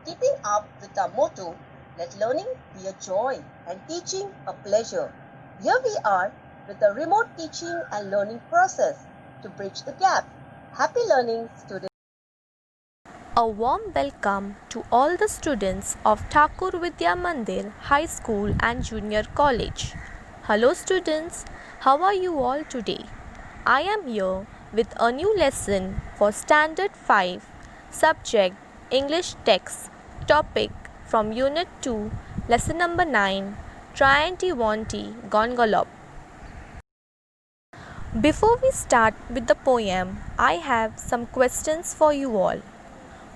keeping up with our motto, let learning be a joy and teaching a pleasure. Here we are with a remote teaching and learning process to bridge the gap. Happy learning, students. A warm welcome to all the students of Thakur Vidya Mandir High School and Junior College. Hello students, how are you all today? I am here with a new lesson for Standard 5, subject English text, topic from Unit 2, lesson number 9, Trianti Wanti Gongolop. Before we start with the poem, I have some questions for you all.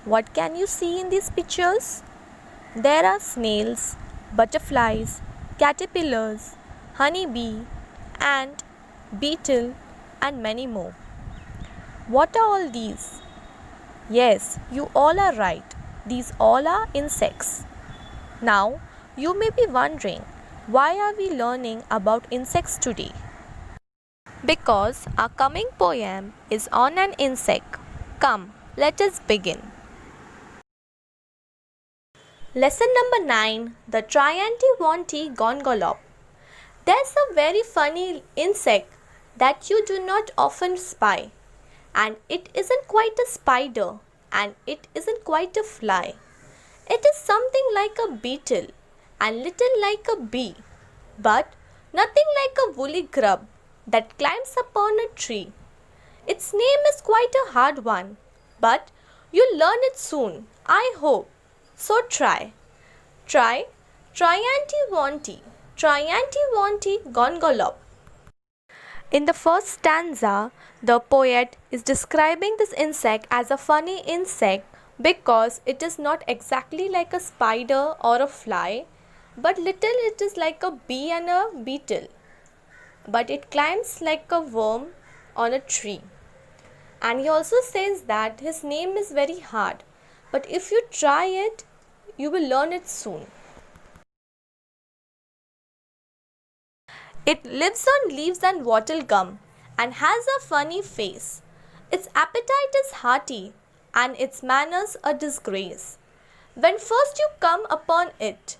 What can you see in these pictures? There are snails, butterflies, caterpillars, honeybee, ant, beetle, and many more. What are all these? Yes, you all are right. These all are insects. Now, you may be wondering, why are we learning about insects today? Because our coming poem is on an insect. Come, let us begin. Lesson number 9, the Trianti Wanti Gongolop. There's a very funny insect that you do not often spy. And it isn't quite a spider, and it isn't quite a fly. It is something like a beetle, and little like a bee, but nothing like a woolly grub that climbs upon a tree. Its name is quite a hard one, but you'll learn it soon, I hope. So try. Trianti Wanti Gongolop. In the first stanza, the poet is describing this insect as a funny insect because it is not exactly like a spider or a fly, but little it is like a bee and a beetle. But it climbs like a worm on a tree. And he also says that his name is very hard, but if you try it, you will learn it soon. It lives on leaves and wattle gum and has a funny face. Its appetite is hearty and its manners a disgrace. When first you come upon it,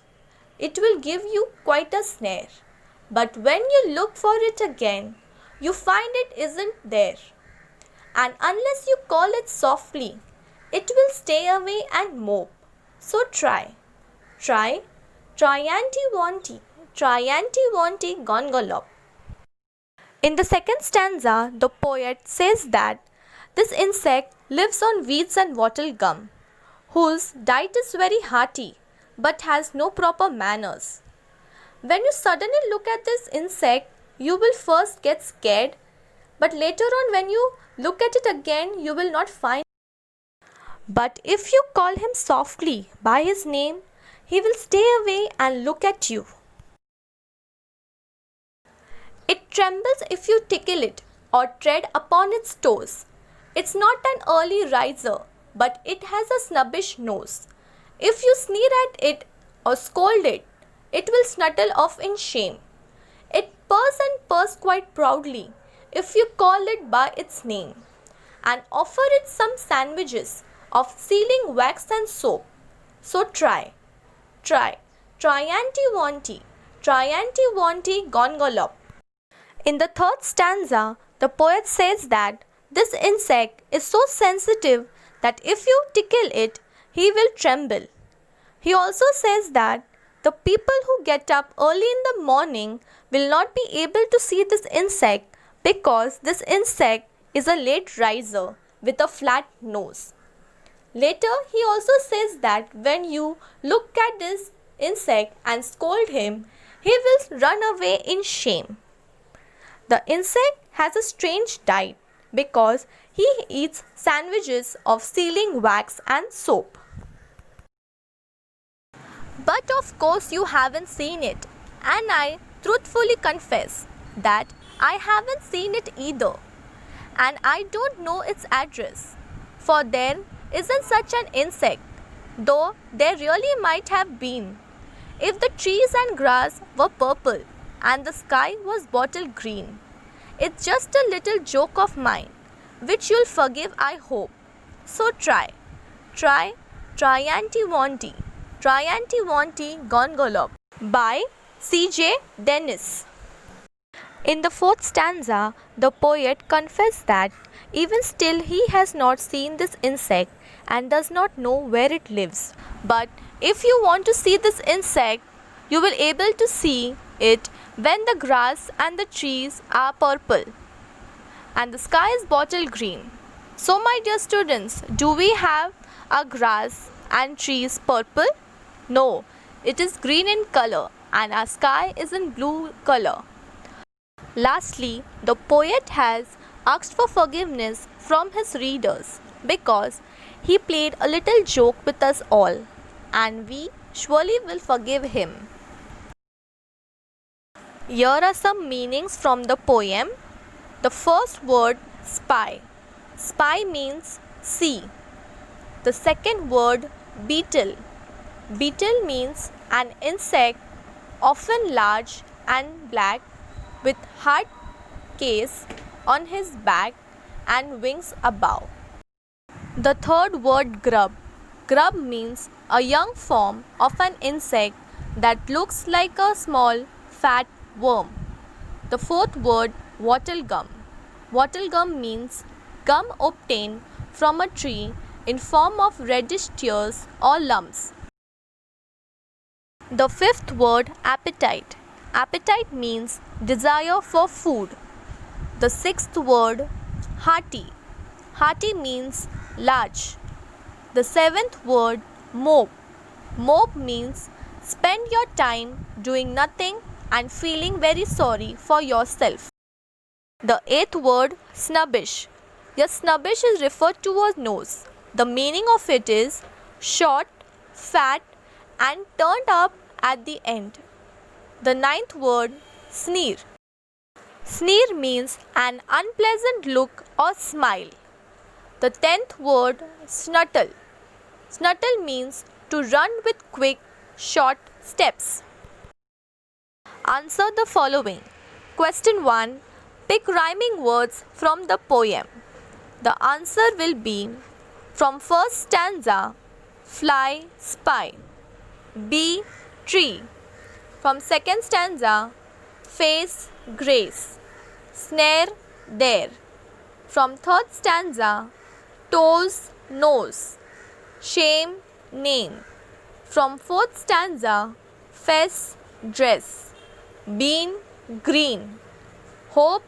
it will give you quite a snare. But when you look for it again, you find it isn't there. And unless you call it softly, it will stay away and mope. So try. Trianti Wanti Gongolop. In the second stanza, the poet says that this insect lives on weeds and wattle gum, whose diet is very hearty but has no proper manners. When you suddenly look at this insect, you will first get scared, but later on when you look at it again, you will not find. But if you call him softly by his name, he will stay away and look at you. It trembles if you tickle it or tread upon its toes. It's not an early riser, but it has a snubbish nose. If you sneer at it or scold it, it will snuttle off in shame. It purrs and purrs quite proudly if you call it by its name and offer it some sandwiches of sealing wax and soap. So try. Trianti Wanti Gongolop. In the third stanza, the poet says that this insect is so sensitive that if you tickle it, he will tremble. He also says that the people who get up early in the morning will not be able to see this insect because this insect is a late riser with a flat nose. Later, he also says that when you look at this insect and scold him, he will run away in shame. The insect has a strange diet because he eats sandwiches of sealing wax and soap. But of course you haven't seen it, and I truthfully confess that I haven't seen it either, and I don't know its address, for there isn't such an insect, though there really might have been, if the trees and grass were purple and the sky was bottle green. It's just a little joke of mine, which you'll forgive, I hope. So try Triantimonti, Triantimonti Gongolop by C.J. Dennis. In the fourth stanza, the poet confessed that even still he has not seen this insect and does not know where it lives. But if you want to see this insect, you will able to see it when the grass and the trees are purple and the sky is bottle green. So my dear students, do we have a grass and trees purple? No, it is green in color and our sky is in blue color. Lastly, the poet has asked for forgiveness from his readers because he played a little joke with us all, and we surely will forgive him. Here are some meanings from the poem. The first word, spy. Spy means see. The second word, beetle. Beetle means an insect, often large and black, with hard case on his back and wings above. The third word, grub. Grub means a young form of an insect that looks like a small fat worm. The fourth word, wattle gum. Wattle gum means gum obtained from a tree in form of reddish tears or lumps. The fifth word, appetite. Appetite means desire for food. The sixth word, hearty. Hearty means large. The seventh word, mope. Mope means spend your time doing nothing and feeling very sorry for yourself. The eighth word, snubbish. Your snubbish is referred to a nose. The meaning of it is short, fat, and turned up at the end. The ninth word, sneer. Sneer means an unpleasant look or smile. The 10th word, snuttle. Snuttle means to run with quick, short steps. Answer the following. Question 1. Pick rhyming words from the poem. The answer will be from first stanza, fly, spy. B. Tree. From second stanza, face, grace. Snare, dare. From third stanza, toes, nose. Shame, name. From fourth stanza, fess, dress. Bean, green. Hope,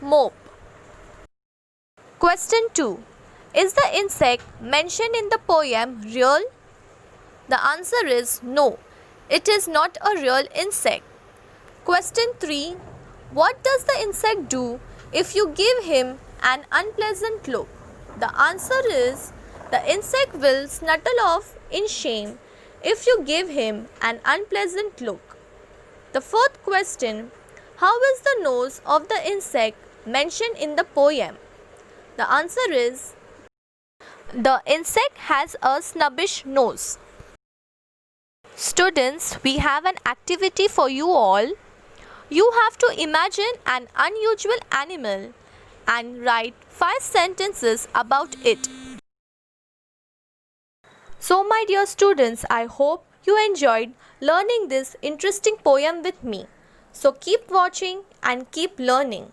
mope. Question 2. Is the insect mentioned in the poem real? The answer is no. It is not a real insect. Question 3. What does the insect do if you give him an unpleasant look? The answer is the insect will snuttle off in shame if you give him an unpleasant look. The fourth question. How is the nose of the insect mentioned in the poem? The answer is the insect has a snubbish nose. Students, we have an activity for you all. You have to imagine an unusual animal and write 5 sentences about it. So my dear students, I hope you enjoyed learning this interesting poem with me. So keep watching and keep learning.